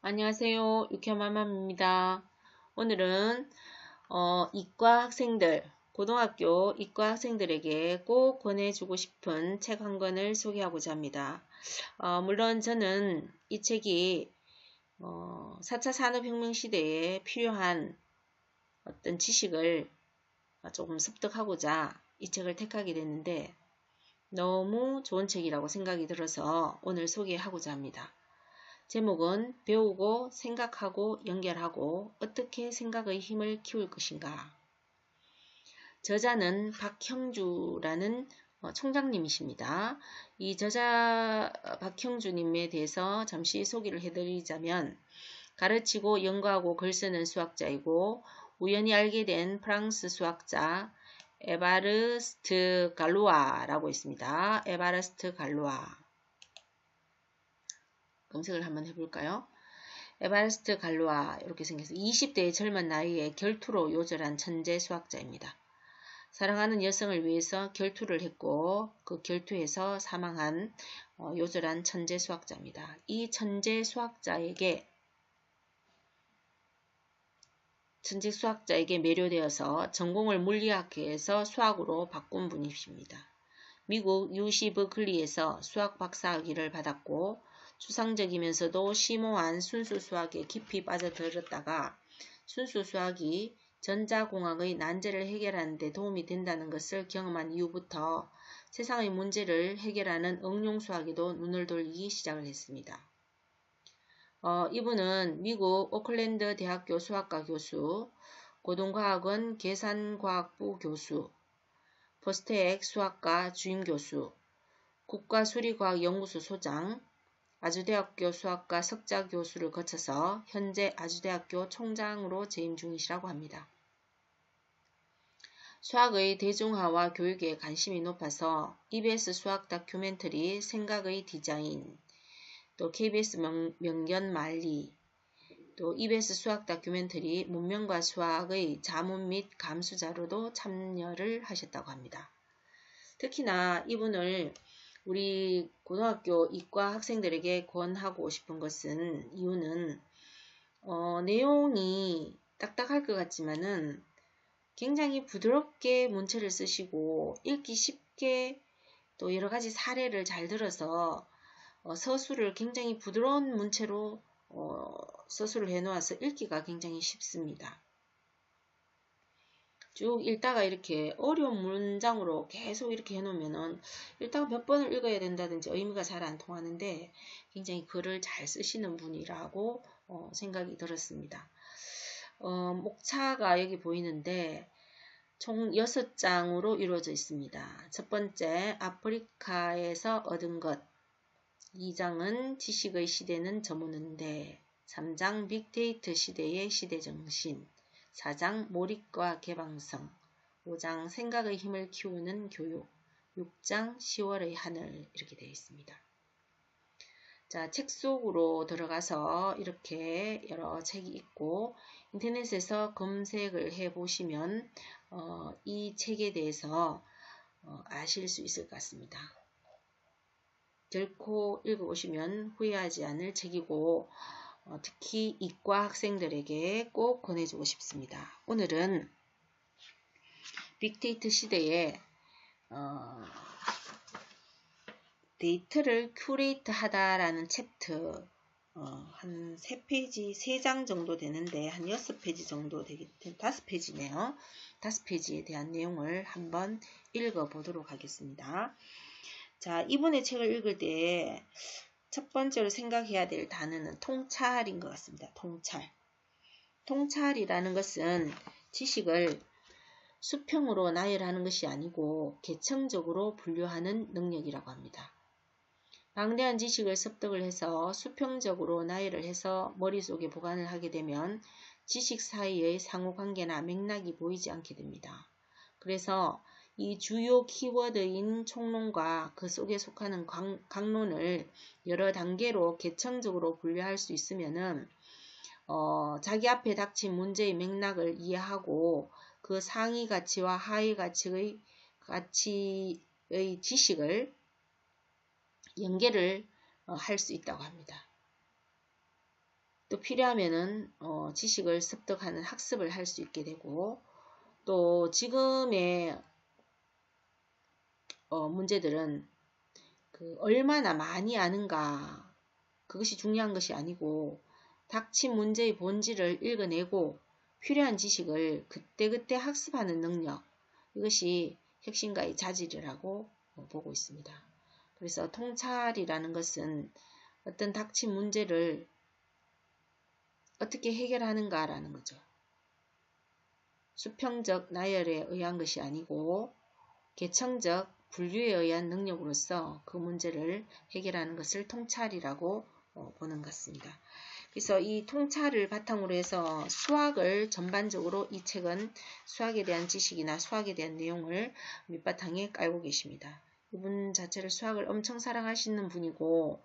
안녕하세요. 유쾌맘맘입니다. 오늘은 이과 학생들, 고등학교 이과 학생들에게 꼭 권해주고 싶은 책 한 권을 소개하고자 합니다. 물론 저는 이 책이 4차 산업혁명 시대에 필요한 어떤 지식을 조금 습득하고자 이 책을 택하게 됐는데 너무 좋은 책이라고 생각이 들어서 오늘 소개하고자 합니다. 제목은 배우고 생각하고 연결하고 어떻게 생각의 힘을 키울 것인가. 저자는 박형주라는 총장님이십니다. 이 저자 박형주님에 대해서 잠시 소개를 해드리자면 가르치고 연구하고 글 쓰는 수학자이고 우연히 알게 된 프랑스 수학자 에바르스트 갈루아라고 있습니다. 에바르스트 갈루아. 검색을 한번 해볼까요? 에바르스트 갈루아 이렇게 생겨서 20대의 젊은 나이에 결투로 요절한 천재 수학자입니다. 사랑하는 여성을 위해서 결투를 했고 그 결투에서 사망한 요절한 천재 수학자입니다. 이 천재 수학자에게 매료되어서 전공을 물리학에서 수학으로 바꾼 분이십니다. 미국 UC 버클리에서 수학 박사학위를 받았고 추상적이면서도 심오한 순수 수학에 깊이 빠져들었다가 순수 수학이 전자공학의 난제를 해결하는 데 도움이 된다는 것을 경험한 이후부터 세상의 문제를 해결하는 응용 수학에도 눈을 돌리기 시작을 했습니다. 이분은 미국 오클랜드 대학교 수학과 교수, 고등과학원 계산과학부 교수, 포스텍 수학과 주임교수, 국가수리과학연구소 소장, 아주대학교 수학과 석자 교수를 거쳐서 현재 아주대학교 총장으로 재임 중이시라고 합니다. 수학의 대중화와 교육에 관심이 높아서 EBS 수학 다큐멘터리 생각의 디자인, 또 KBS 명견 말리, 또 EBS 수학 다큐멘터리 문명과 수학의 자문 및 감수자로도 참여를 하셨다고 합니다. 특히나 이분을 우리 고등학교 이과 학생들에게 권하고 싶은 것은 이유는 내용이 딱딱할 것 같지만은 굉장히 부드럽게 문체를 쓰시고 읽기 쉽게 또 여러 가지 사례를 잘 들어서 서술을 굉장히 부드러운 문체로 서술을 해놓아서 읽기가 굉장히 쉽습니다. 쭉 읽다가 이렇게 어려운 문장으로 계속 이렇게 해놓으면은 읽다가 몇 번을 읽어야 된다든지 의미가 잘 안 통하는데 굉장히 글을 잘 쓰시는 분이라고 생각이 들었습니다. 목차가 여기 보이는데 총 6장으로 이루어져 있습니다. 첫 번째, 아프리카에서 얻은 것. 2장은 지식의 시대는 저무는데. 3장, 빅데이터 시대의 시대정신. 4장 몰입과 개방성, 5장 생각의 힘을 키우는 교육, 6장 10월의 하늘 이렇게 되어 있습니다. 자, 책 속으로 들어가서 이렇게 여러 책이 있고 인터넷에서 검색을 해 보시면 이 책에 대해서 아실 수 있을 것 같습니다. 결코 읽어보시면 후회하지 않을 책이고 특히 이과 학생들에게 꼭 권해주고 싶습니다. 오늘은 빅데이터 시대에 데이터를 큐레이트 하다라는 챕터 한 3페이지, 3장 정도 되는데 한 6페이지 정도 되겠 5페이지네요. 5페이지에 대한 내용을 한번 읽어보도록 하겠습니다. 자, 이분의 책을 읽을 때 첫 번째로 생각해야 될 단어는 통찰인 것 같습니다. 통찰. 통찰이라는 것은 지식을 수평으로 나열하는 것이 아니고 계층적으로 분류하는 능력이라고 합니다. 방대한 지식을 습득을 해서 수평적으로 나열을 해서 머릿속에 보관을 하게 되면 지식 사이의 상호관계나 맥락이 보이지 않게 됩니다. 그래서 이 주요 키워드인 총론과 그 속에 속하는 강론을 여러 단계로 계층적으로 분류할 수 있으면은 자기 앞에 닥친 문제의 맥락을 이해하고 그 상위 가치와 하위 가치의 지식을 연계를 할 수 있다고 합니다. 또 필요하면은 지식을 습득하는 학습을 할 수 있게 되고, 또 지금의 문제들은 얼마나 많이 아는가, 그것이 중요한 것이 아니고 닥친 문제의 본질을 읽어내고 필요한 지식을 그때그때 학습하는 능력, 이것이 혁신가의 자질이라고 보고 있습니다. 그래서 통찰이라는 것은 어떤 닥친 문제를 어떻게 해결하는가라는 거죠. 수평적 나열에 의한 것이 아니고 계층적 분류에 의한 능력으로서 그 문제를 해결하는 것을 통찰이라고 보는 것 같습니다. 그래서 이 통찰을 바탕으로 해서 수학을 전반적으로, 이 책은 수학에 대한 지식이나 수학에 대한 내용을 밑바탕에 깔고 계십니다. 이분 자체를 수학을 엄청 사랑하시는 분이고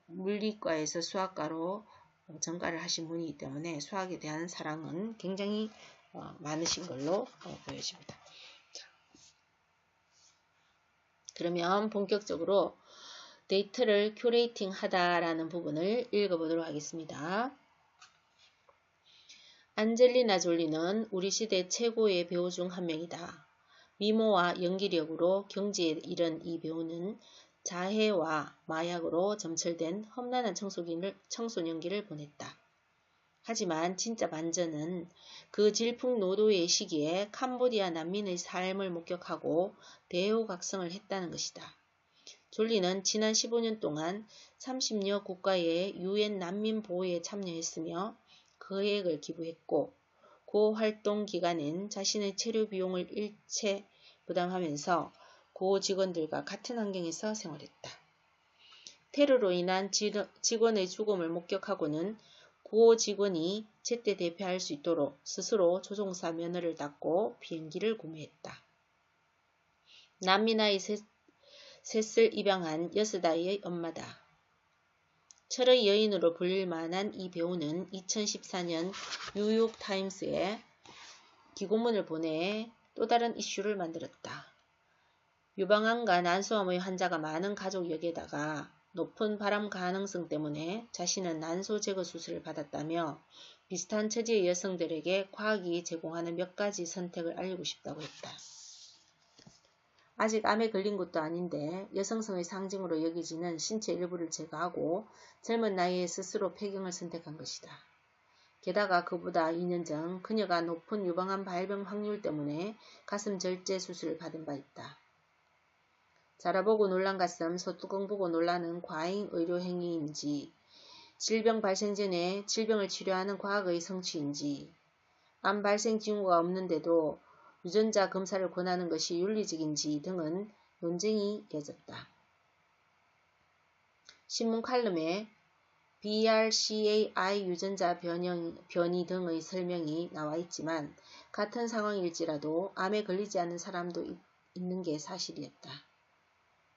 물리과에서 수학과로 전과를 하신 분이기 때문에 수학에 대한 사랑은 굉장히 많으신 걸로 보여집니다. 그러면 본격적으로 데이터를 큐레이팅 하다라는 부분을 읽어보도록 하겠습니다. 안젤리나 졸리는 우리 시대 최고의 배우 중 한 명이다. 미모와 연기력으로 경지에 이른 이 배우는 자해와 마약으로 점철된 험난한 청소년기를 보냈다. 하지만 진짜 반전은 그 질풍노도의 시기에 캄보디아 난민의 삶을 목격하고 대우각성을 했다는 것이다. 졸리는 지난 15년 동안 30여 국가의 UN 난민 보호에 참여했으며 거액을 기부했고, 그 활동 기간엔 자신의 체류 비용을 일체 부담하면서 고 직원들과 같은 환경에서 생활했다. 테러로 인한 직원의 죽음을 목격하고는 고 직원이 제때 대피할 수 있도록 스스로 조종사 면허를 땄고 비행기를 구매했다. 난민아이 셋을 입양한 6아이의 엄마다. 철의 여인으로 불릴 만한 이 배우는 2014년 뉴욕타임스에 기고문을 보내 또 다른 이슈를 만들었다. 유방암과 난소암의 환자가 많은 가족역에다가 높은 발암 가능성 때문에 자신은 난소 제거 수술을 받았다며 비슷한 처지의 여성들에게 과학이 제공하는 몇 가지 선택을 알리고 싶다고 했다. 아직 암에 걸린 것도 아닌데 여성성의 상징으로 여기지는 신체 일부를 제거하고 젊은 나이에 스스로 폐경을 선택한 것이다. 게다가 그보다 2년 전 그녀가 높은 유방암 발병 확률 때문에 가슴 절제 수술을 받은 바 있다. 자라보고 놀란 가슴, 소뚜껑 보고 놀라는 과잉 의료 행위인지, 질병 발생 전에 질병을 치료하는 과학의 성취인지, 암 발생 징후가 없는데도 유전자 검사를 권하는 것이 윤리적인지 등은 논쟁이 이어졌다. 신문 칼럼에 BRCA 유전자 변이 등의 설명이 나와 있지만 같은 상황일지라도 암에 걸리지 않는 사람도 있는 게 사실이었다.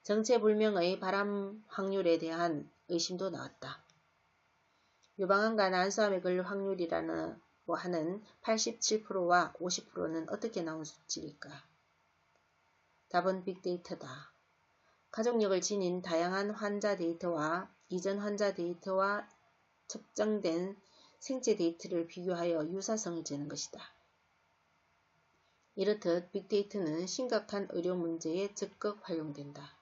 정체불명의 발암 확률에 대한 의심도 나왔다. 유방암과 난소암에 걸릴 확률이라는 하는 87%와 50%는 어떻게 나온 수치일까? 답은 빅데이터다. 가족력을 지닌 다양한 환자 데이터와 이전 환자 데이터와 측정된 생체 데이터를 비교하여 유사성을 재는 것이다. 이렇듯 빅데이터는 심각한 의료 문제에 적극 활용된다.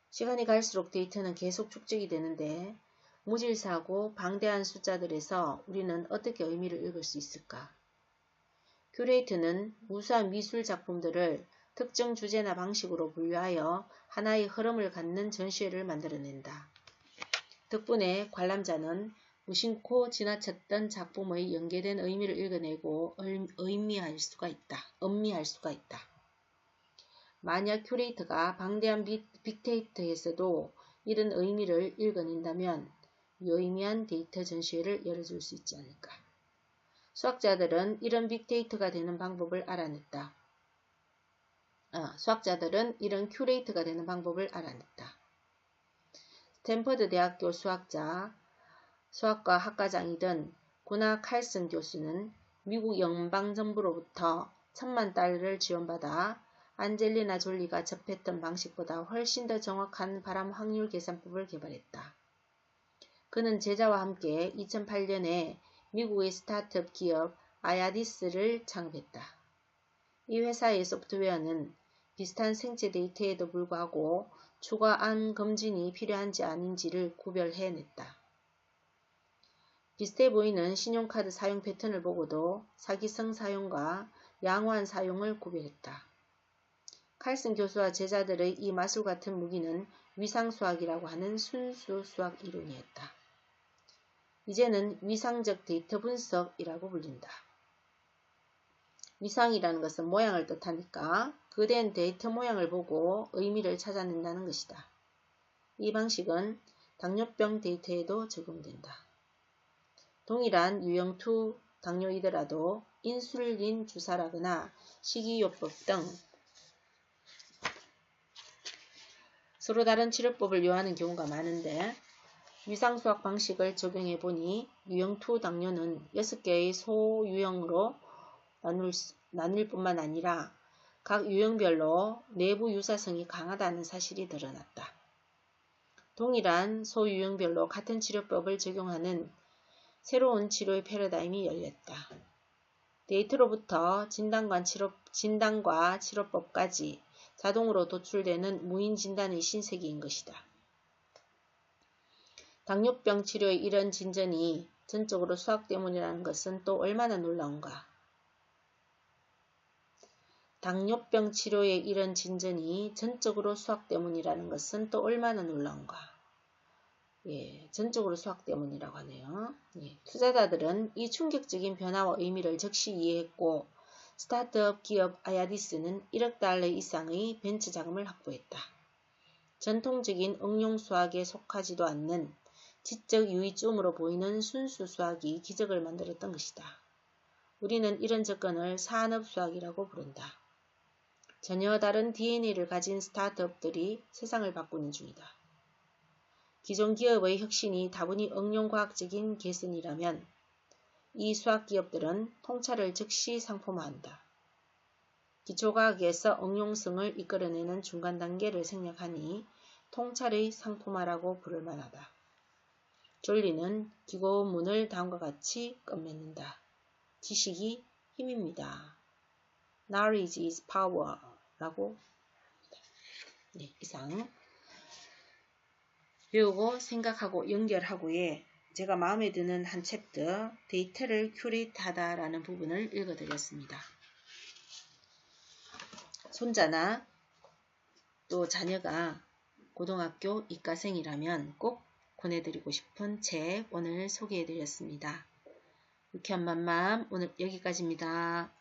시간이 갈수록 데이터는 계속 축적이 되는데 무질서하고 방대한 숫자들에서 우리는 어떻게 의미를 읽을 수 있을까? 큐레이터는 우수한 미술 작품들을 특정 주제나 방식으로 분류하여 하나의 흐름을 갖는 전시회를 만들어낸다. 덕분에 관람자는 무심코 지나쳤던 작품의 연계된 의미를 읽어내고 음미할 수가 있다. 만약 큐레이터가 방대한 빅데이터에서도 이런 의미를 읽어낸다면 유의미한 데이터 전시회를 열어줄 수 있지 않을까. 수학자들은 이런 빅데이터가 되는 방법을 알아냈다. 이런 큐레이터가 되는 방법을 알아냈다. 스탠퍼드 대학교 수학과 학과장이던 구나 칼슨 교수는 미국 연방정부로부터 $10,000,000를 지원받아 안젤리나 졸리가 접했던 방식보다 훨씬 더 정확한 발암 확률 계산법을 개발했다. 그는 제자와 함께 2008년에 미국의 스타트업 기업 아야디스를 창업했다. 이 회사의 소프트웨어는 비슷한 생체 데이터에도 불구하고 추가 암 검진이 필요한지 아닌지를 구별해냈다. 비슷해 보이는 신용카드 사용 패턴을 보고도 사기성 사용과 양호한 사용을 구별했다. 칼슨 교수와 제자들의 이 마술 같은 무기는 위상수학이라고 하는 순수 수학 이론이었다. 이제는 위상적 데이터 분석이라고 불린다. 위상이라는 것은 모양을 뜻하니까 그된 데이터 모양을 보고 의미를 찾아낸다는 것이다. 이 방식은 당뇨병 데이터에도 적용된다. 동일한 유형2 당뇨이더라도 인슐린 주사라거나 식이요법 등 서로 다른 치료법을 요하는 경우가 많은데 위상수학 방식을 적용해 보니 유형2 당뇨는 6개의 소유형으로 나눌 뿐만 아니라 각 유형별로 내부 유사성이 강하다는 사실이 드러났다. 동일한 소유형별로 같은 치료법을 적용하는 새로운 치료의 패러다임이 열렸다. 데이터로부터 진단과 치료법까지 자동으로 도출되는 무인 진단의 신세계인 것이다. 당뇨병 치료의 이런 진전이 전적으로 수학 때문이라는 것은 또 얼마나 놀라운가. 당뇨병 치료의 이런 진전이 전적으로 수학 때문이라는 것은 또 얼마나 놀라운가. 전적으로 수학 때문이라고 하네요. 투자자들은 이 충격적인 변화와 의미를 즉시 이해했고 스타트업 기업 아야디스는 1억 달러 이상의 벤처 자금을 확보했다. 전통적인 응용 수학에 속하지도 않는 지적 유의점으로 보이는 순수 수학이 기적을 만들었던 것이다. 우리는 이런 접근을 산업 수학이라고 부른다. 전혀 다른 DNA를 가진 스타트업들이 세상을 바꾸는 중이다. 기존 기업의 혁신이 다분히 응용과학적인 개선이라면 이 수학기업들은 통찰을 즉시 상품화한다. 기초과학에서 응용성을 이끌어내는 중간 단계를 생략하니 통찰의 상품화라고 부를 만하다. 존리는 기고운 문을 다음과 같이 끝맺는다. 지식이 힘입니다. Knowledge is power 라고 이상 배우고 생각하고 연결하고의 제가 마음에 드는 한 챕터 데이터를 큐레이트하다 라는 부분을 읽어드렸습니다. 손자나 또 자녀가 고등학교 이과생이라면 꼭 권해드리고 싶은 책 오늘 소개해드렸습니다. 유쾌한 맘맘 오늘 여기까지입니다.